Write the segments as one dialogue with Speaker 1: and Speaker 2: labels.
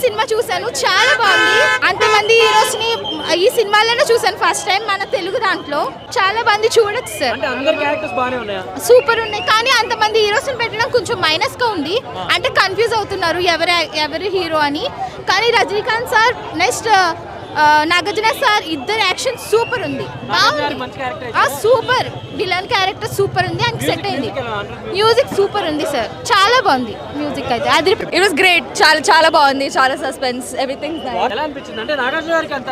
Speaker 1: Cinema చూసాను, చాలా బాగుంది. అంతమంది హీరోస్ ని ఈ సినిమాలోనే చూసాను ఫస్ట్ టైం మన తెలుగు దాంట్లో. చాలా మంది చూడొచ్చు సార్,
Speaker 2: అంటే అందరి క్యారెక్టర్స్ బాగానే ఉన్నాయా?
Speaker 1: సూపర్ ఉన్నాయి. కానీ అంతమంది హీరోస్ ని పెట్టడం కొంచెం మైనస్ గా ఉంది. అంటే కన్ఫ్యూజ్ అవుతున్నారు ఎవరు హీరో అని. కానీ Rajinikanth sir, next Nagarjuna sir ఇద్దరు యాక్షన్ సూపర్ ఉంది, సూపర్. విలన్ క్యారెక్టర్ సూపర్ ఉంది, అండ్ సెట్ అయింది. మ్యూజిక్ సూపర్ ఉంది సార్, చాలా బాగుంది మ్యూజిక్ అయితే. అది
Speaker 3: ఇట్ వాస్ గ్రేట్, చాలా చాలా బాగుంది, చాలా సస్పెన్స్, ఎవ్రీథింగ్
Speaker 2: ఎలా అనిపించింది? అంటే నాగార్జున గారికి అంత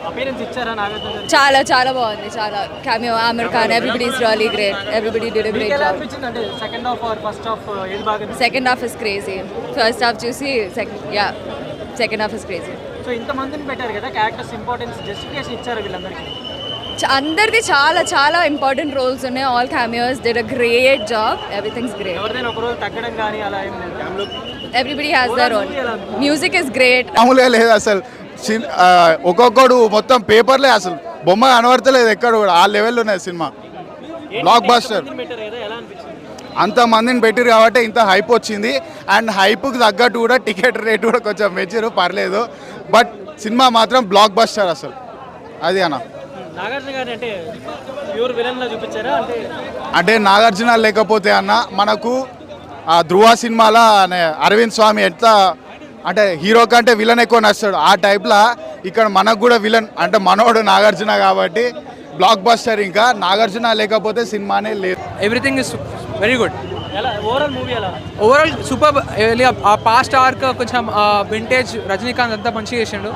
Speaker 2: అపియరెన్స్ ఇచ్చారా? నాగార్జున గారు
Speaker 3: చాలా చాలా బాగుంది, చాలా cameo. Aamir Khan, everybody is really great, everybody did a great job.
Speaker 2: ఎలా అనిపించింది? అంటే second half or first half ఏది బాగా?
Speaker 3: Second half is crazy. First half చూసి second half is crazy.
Speaker 2: So ఇంతమందిని పెట్టారు కదా, క్యారెక్టర్స్ ఇంపార్టెన్స్ జస్టిఫికేషన్ ఇచ్చారు వీళ్ళందరికీ?
Speaker 3: అందరిది చాలా చాలా ఇంపార్టెంట్ రోల్స్ ఉన్నాయి. All cameos did a great job, everything's great.
Speaker 2: ఎవరిదైనా ఒక రోజు తగ్గడం కానీ అలా ఏం లేదు?
Speaker 3: Everybody has their own. Music is great.
Speaker 4: మామూలుగా లేదు అసలు. ఒక్కొక్కడు మొత్తం పేపర్లే, అసలు బొమ్మ కనబడతలేదు ఎక్కడ కూడా. ఆ లెవెల్ ఉన్నది సినిమా, బ్లాక్ బాస్టర్. అంతమందిని పెట్టారు కాబట్టి ఇంత హైప్ వచ్చింది. అండ్ హైప్కి తగ్గట్టు కూడా టికెట్ రేట్ కూడా కొంచెం మెచ్చారు, పర్లేదు. బట్ సినిమా మాత్రం బ్లాక్ బస్టర్ అసలు. అది అన్న
Speaker 2: నాగార్జున గారు అంటే ప్యూర్ విలన్ లా చూపించారా?
Speaker 4: అంటే నాగార్జున లేకపోతే అన్న మనకు ఆ ధృవ సినిమాలో అరవింద్ స్వామి ఎట్లా అంటే హీరో కంటే విలన్ ఎక్కువ నచ్చాడు, ఆ టైప్లో ఇక్కడ మనకు కూడా విలన్ అంటే మనోడు నాగార్జున కాబట్టి బ్లాక్ బస్టర్. ఇంకా నాగార్జున లేకపోతే సినిమానే లేదు.
Speaker 5: Everything is very good.
Speaker 2: Overall movie ఎలా?
Speaker 5: Overall super. ఆ పాస్ట్ ఆర్క్ కొంచెం వింటేజ్ రజనీకాంత్ అంతా మంచిగా చేసిండు.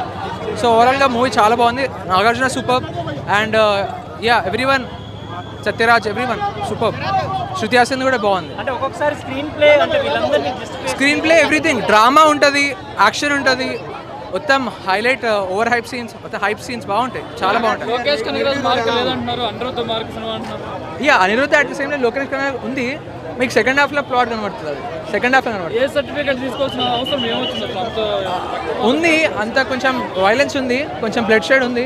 Speaker 5: సో ఓవరాల్గా మూవీ చాలా బాగుంది. Nagarjuna super and everyone, Sathyaraj, everyone super. Shruti Haasan కూడా బాగుంది.
Speaker 2: అంటే ఒక్కొక్కసారి స్క్రీన్ ప్లే అంటే వీళ్ళందరినీ
Speaker 5: స్క్రీన్ ప్లే ఎవ్రీథింగ్, డ్రామా ఉంటుంది, యాక్షన్ ఉంటుంది, మొత్తం హైలైట్, ఓవర్ హైప్ సీన్స్, మొత్తం హైప్ సీన్స్ బాగుంటాయి, చాలా బాగుంటాయి. Anirudh at the same time Lokesh Kanagaraj ఉంది. మీకు సెకండ్ హాఫ్లో ప్లాట్ కనబడుతుంది, అది సెకండ్ హాఫ్లో కనబడుతుంది.
Speaker 2: ఏ సర్టిఫికేట్ తీసుకోవాల్సిన అవసరం ఏమొచ్చింది?
Speaker 5: ఉంది అంత, కొంచెం వైలెన్స్ ఉంది, కొంచెం బ్లడ్ షేడ్ ఉంది,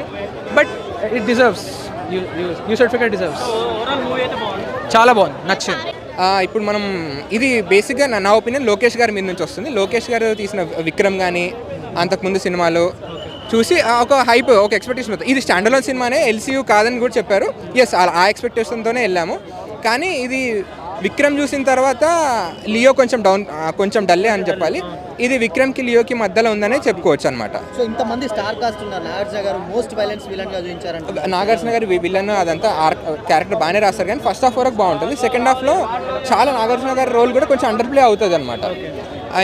Speaker 5: but it deserves, you certificate deserves.
Speaker 2: Overall movie అయితే బాగుంది,
Speaker 5: చాలా బాగుంది, నచ్చింది.
Speaker 6: ఇప్పుడు మనం ఇది బేసిక్గా నా ఒపీనియన్ లోకేష్ గారి మీద నుంచి వస్తుంది. లోకేష్ గారు తీసిన విక్రమ్ కానీ అంతకుముందు సినిమాలు చూసి ఒక హైప్, ఒక ఎక్స్పెక్టేషన్ అవుతుంది. ఇది స్టాండర్లోన్ సినిమానే, ఎల్సీయూ కాదని కూడా చెప్పారు. ఎస్, ఆ ఎక్స్పెక్టేషన్తోనే వెళ్ళాము. కానీ ఇది విక్రమ్ చూసిన తర్వాత లియో కొంచెం డల్లే అని చెప్పాలి. ఇది విక్రమ్కి లియోకి మధ్యలో ఉందనే చెప్పుకోవచ్చు అనమాట.
Speaker 7: సో ఇంతమంది స్టార్ కాస్ట్ ఉన్నారు, నాగార్జున గారు మోస్ట్ వైలెన్స్ విలన్ గా చూపించారంట.
Speaker 6: నాగార్జున గారు విలన్ అదంతా క్యారెక్టర్ బాగానే రాస్తారు, కానీ ఫస్ట్ హాఫ్ వరకు బాగుంటుంది. సెకండ్ హాఫ్లో చాలా నాగార్జున గారి రోల్ కూడా కొంచెం అండర్ ప్లే అవుతుంది అనమాట.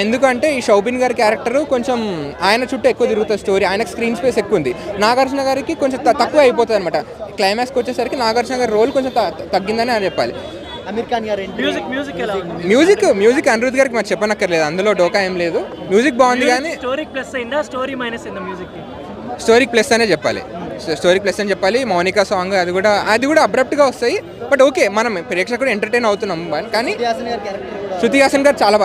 Speaker 6: ఎందుకంటే ఈ షౌబిన్ గారి క్యారెక్టర్ కొంచెం ఆయన చుట్టూ ఎక్కువ తిరుగుతుంది స్టోరీ, ఆయనకు స్క్రీన్ స్పేస్ ఎక్కువ ఉంది. నాగార్జున గారికి కొంచెం తక్కువ అయిపోతుంది అనమాట. క్లైమాక్స్కి వచ్చేసరికి నాగార్జున గారి రోల్ కొంచెం తగ్గిందని అని చెప్పాలి.
Speaker 7: అమీర్ ఖాన్ గారు
Speaker 6: మ్యూజిక్ అనిరుద్ధ్ గారికి మాకు చెప్పనక్కర్లేదు, అందులో డోకా ఏం లేదు. మ్యూజిక్ బాగుంది, కానీ
Speaker 2: స్టోరీ ప్లస్ అయిందా, స్టోరీ మైనస్ అయిందా? మ్యూజిక్
Speaker 6: స్టోరీ ప్లస్ అనే చెప్పాలి, స్టోరీ ప్లస్ అని చెప్పాలి. మౌనికా సాంగ్ అది కూడా అబ్రప్ట్గా వస్తాయి, బట్ ఓకే, మనం ప్రేక్షకుడు ఎంటర్టైన్ అవుతున్నాం. కానీ శృతి హాసన్ గారు చాలా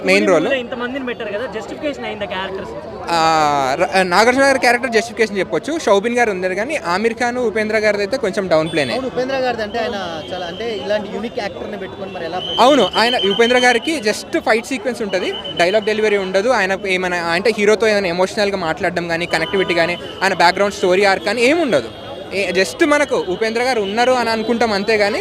Speaker 6: మెయిన్ రోల్. నాగార్జున గారి క్యారెక్టర్ జస్టిఫికేషన్ చెప్పొచ్చు. షౌబిన్ గారు ఉన్నారు, కానీ ఆమిర్ ఖాన్, ఉపేంద్ర గారిది అయితే కొంచెం డౌన్ ప్లేనే.
Speaker 7: ఉపేంద్ర గారిది అంటే ఆయన చాలా అంటే ఇలాంటి యూనిక్ యాక్టర్ ని పెట్టుకొని మరి ఎలా?
Speaker 6: అవును, ఆయన ఉపేంద్ర గారికి జస్ట్ ఫైట్ సీక్వెన్స్ ఉంటుంది, డైలాగ్ డెలివరీ ఉండదు. ఆయన ఏమైనా అంటే హీరోతో ఏమైనా ఎమోషనల్గా మాట్లాడడం కానీ, కనెక్టివిటీ కానీ, ఆయన బ్యాక్గ్రౌండ్ స్టోరీ ఆర్క్ కానీ ఏమి ఉండదు. జస్ట్ మనకు ఉపేంద్ర గారు ఉన్నారు అని అనుకుంటాం అంతేగాని,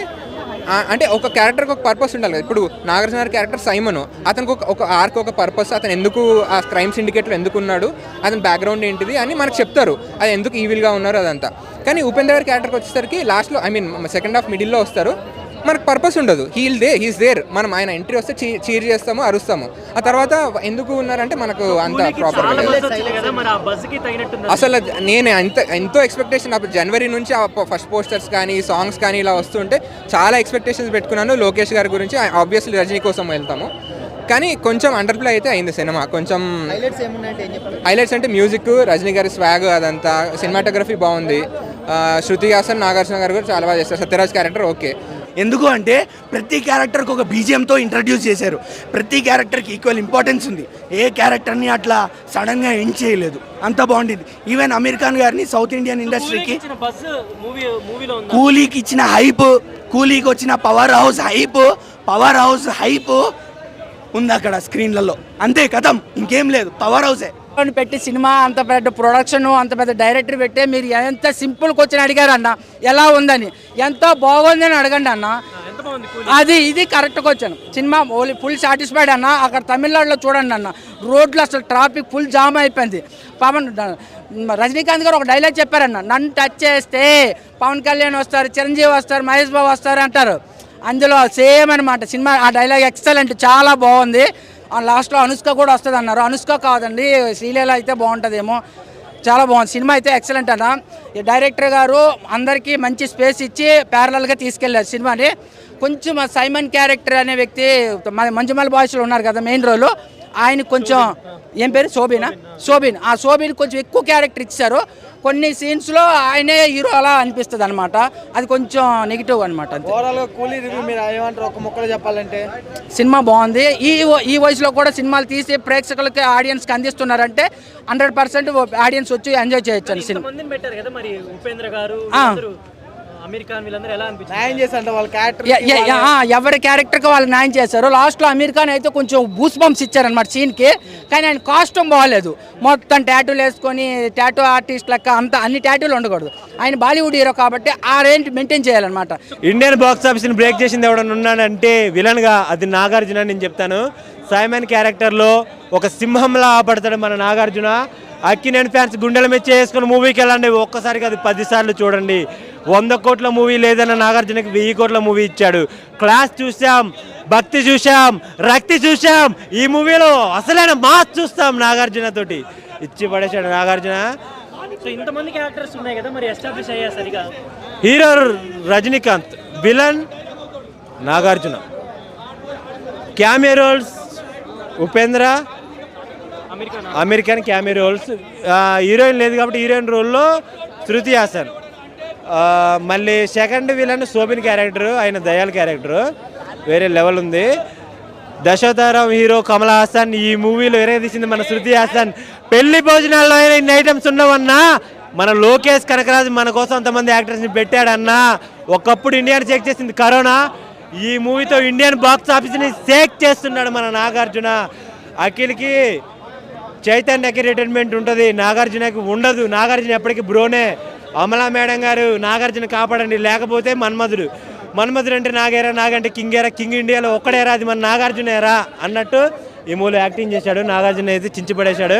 Speaker 6: అంటే ఒక క్యారెక్టర్కి ఒక పర్పస్ ఉండాలి కదా. ఇప్పుడు నాగార్జున గారి క్యారెక్టర్ సైమన్, అతనికి ఒక ఆర్క్, ఒక పర్పస్, అతను ఎందుకు ఆ క్రైమ్ సిండికేట్లో ఎందుకు ఉన్నాడు, అతని బ్యాక్గ్రౌండ్ ఏంటిది అని మనకు చెప్తారు, అది ఎందుకు ఈవిల్గా ఉన్నారు అదంతా. కానీ ఉపేంద్ర గారి క్యారెక్టర్కి వచ్చేసరికి లాస్ట్లో, సెకండ్ హాఫ్ మిడిల్లో వస్తారు, మనకు పర్పస్ ఉండదు. హీస్ దేర్, మనం ఆయన ఎంట్రీ వస్తే చీర్ చేస్తాము, అరుస్తాము. ఆ తర్వాత ఎందుకు ఉన్నారంటే మనకు అంత ప్రాపర్. అసలు నేను ఎంతో ఎక్స్పెక్టేషన్, అప్పుడు జనవరి నుంచి ఫస్ట్ పోస్టర్స్ కానీ, సాంగ్స్ కానీ ఇలా వస్తుంటే చాలా ఎక్స్పెక్టేషన్స్ పెట్టుకున్నాను లోకేష్ గారి గురించి. ఆబ్వియస్లీ రజనీ కోసం వెళ్తాము, కానీ కొంచెం అండర్ ప్లే అయితే అయింది సినిమా. కొంచెం హైలైట్స్ అంటే మ్యూజిక్, రజనీ గారి స్వాగ్, అదంతా, సినిమాటోగ్రఫీ బాగుంది. శృతి హాసన్, నాగార్జున గారు కూడా చాలా బాగా చేస్తారు. Sathyaraj character okay.
Speaker 8: ఎందుకు అంటే ప్రతి క్యారెక్టర్కి ఒక బీజిఎంతో ఇంట్రడ్యూస్ చేశారు. ప్రతి క్యారెక్టర్కి ఈక్వల్ ఇంపార్టెన్స్ ఉంది. ఏ క్యారెక్టర్ని అట్లా సడన్గా ఎండ్ చేయలేదు, అంత బాగుంటుంది. ఈవెన్ అమీర్ ఖాన్ గారిని సౌత్ ఇండియన్ ఇండస్ట్రీకి కూలీకి ఇచ్చిన హైప్, కూలీకి వచ్చిన పవర్ హౌస్ హైప్ ఉంది అక్కడ స్క్రీన్లలో, అంతే కథం, ఇంకేం లేదు, పవర్ హౌసే.
Speaker 9: పెట్టి సినిమా అంత పెద్ద ప్రొడక్షన్ అంత పెద్ద డైరెక్టర్ పెట్టి మీరు ఎంత సింపుల్ క్వశ్చన్ అడిగారు అన్న, ఎలా ఉందని, ఎంతో బాగుందని అడగండి అన్న. అది ఇది correct question. Cinema full satisfied అన్న. అక్కడ తమిళనాడులో చూడండి అన్న, రోడ్లు అసలు ట్రాఫిక్ ఫుల్ జామ్ అయిపోయింది. రజనీకాంత్ గారు ఒక డైలాగ్ చెప్పారన్న, నన్ను టచ్ చేస్తే పవన్ కళ్యాణ్ వస్తారు, చిరంజీవి వస్తారు, మహేష్ బాబు వస్తారు అంటారు. అందులో సేమ్ అనమాట సినిమా. ఆ డైలాగ్ ఎక్సలెంట్, చాలా బాగుంది. లాస్ట్లో అనుష్క కూడా వస్తుంది అన్నారు. అనుష్క కాదండి, శ్రీలీల అయితే బాగుంటుందేమో. చాలా బాగుంది సినిమా అయితే, ఎక్సలెంట్ అన్న. ఈ డైరెక్టర్ గారు అందరికీ మంచి స్పేస్ ఇచ్చి ప్యారలల్గా తీసుకెళ్ళారు సినిమాని. కొంచెం సైమన్ క్యారెక్టర్ అనే వ్యక్తి మంజుమల్ బాయ్స్లో ఉన్నారు కదా మెయిన్ రోల్, ఆయన కొంచెం ఏం పేరు శోభిన్. ఆ శోభిన్ కొంచెం ఎక్కువ క్యారెక్టర్ ఇచ్చారు. కొన్ని సీన్స్లో ఆయనే హీరో అలా అనిపిస్తుంది అనమాట. అది కొంచెం నెగిటివ్ అనమాట.
Speaker 7: ఓవరాల్గా కూలీ రివ్యూ మీరు ఏమంటారు ఒక ముక్కలో చెప్పాలంటే?
Speaker 9: సినిమా బాగుంది. ఈ వయసులో కూడా సినిమాలు తీసి ప్రేక్షకులకి ఆడియన్స్కి అందిస్తున్నారంటే 100% ఆడియన్స్ వచ్చి ఎంజాయ్ చేయొచ్చు అని సినిమా.
Speaker 2: మందిని పెట్టారు కదా మరి, ఉపేంద్ర గారు, అమీర్ ఖాన్, వీళ్ళందరూ ఎలా అనిపించింది?
Speaker 7: న్యాయం చేశారంట వాళ్ళ క్యారెక్టర్?
Speaker 9: ఎవరి క్యారెక్టర్కి వాళ్ళు న్యాయం చేశారు. లాస్ట్లో అమీర్ ఖాన్ అయితే కొంచెం బూస్ బంప్స్ ఇచ్చారనమాట సీన్కి. కానీ ఆయన కాస్ట్యూమ్ బాగాలేదు, మొత్తం ట్యాటూలు వేసుకొని ట్యాటూ ఆర్టిస్ట్ లెక్క అంతా అన్ని ట్యాటూలు ఉండకూడదు. ఆయన బాలీవుడ్ హీరో కాబట్టి ఆ రేంజ్ మెయింటైన్ చేయాలన్నమాట.
Speaker 10: ఇండియన్ బాక్స్ ఆఫీస్ని బ్రేక్ చేసింది ఎవడన్నా ఉన్నాడంటే విలన్గా అది నాగార్జున నేను చెప్తాను. సైమన్ క్యారెక్టర్లో ఒక సింహంలా ఆపడతాడు మన నాగార్జున. అక్కినేని ఫ్యాన్స్ గుండెల మెచ్చి వేసుకుని మూవీకి వెళ్ళండి, ఒక్కసారి కాదు 10 సార్లు చూడండి. 100 కోట్ల మూవీ లేదన్న నాగార్జునకి 1000 కోట్ల మూవీ ఇచ్చాడు. క్లాస్ చూసాం, భక్తి చూసాం, రక్తి చూసాం. ఈ మూవీలో అసలైన మాస్ చూస్తాం నాగార్జున తోటి. ఇచ్చి పడేశాడు నాగార్జున.
Speaker 2: సో ఇంతమంది క్యారెక్టర్స్ ఉన్నాయి కదా మరి, ఎస్టాబ్లిష్ అయ్యా సరిగా?
Speaker 10: Hero Rajinikanth, villain Nagarjuna, cameo roles Upendra, American cameo roles. Heroine లేదు కాబట్టి హీరోయిన్ రోల్లో శృతి హాసన్. మళ్ళీ సెకండ్ విలన్ శోభిన్ క్యారెక్టర్, ఆయన దయాల్ క్యారెక్టర్ వేరే లెవెల్ ఉంది. దశావతారం హీరో కమల్ హాసన్. ఈ మూవీలో వేరే తీసింది మన శృతి హాసన్. పెళ్లి భోజనాల్లో అయినా ఇన్ని ఐటమ్స్ ఉండవన్నా, మన లోకేష్ కనకరాజు మన కోసం అంతమంది యాక్టర్స్ని పెట్టాడన్నా. ఒకప్పుడు ఇండియాని చెక్ చేసింది కరోనా, ఈ మూవీతో ఇండియన్ బాక్స్ ఆఫీస్ని షేక్ చేస్తున్నాడు మన నాగార్జున. అఖిల్కి చైతన్యకి రిటైర్మెంట్ ఉంటుంది, నాగార్జునకి ఉండదు. నాగార్జున ఎప్పటికీ బ్రోనే. అమలా మేడం గారు నాగార్జున కాపాడండి, లేకపోతే మన్మధుడు అంటే నాగేరా, నాగంటే కింగేరా, కింగ్ ఇండియాలో ఒక్కడేరా, అది మన నాగార్జునేరా అన్నట్టు ఈ మూవీలో యాక్టింగ్ చేశాడు. నాగార్జున అయితే చించిపడేశాడు.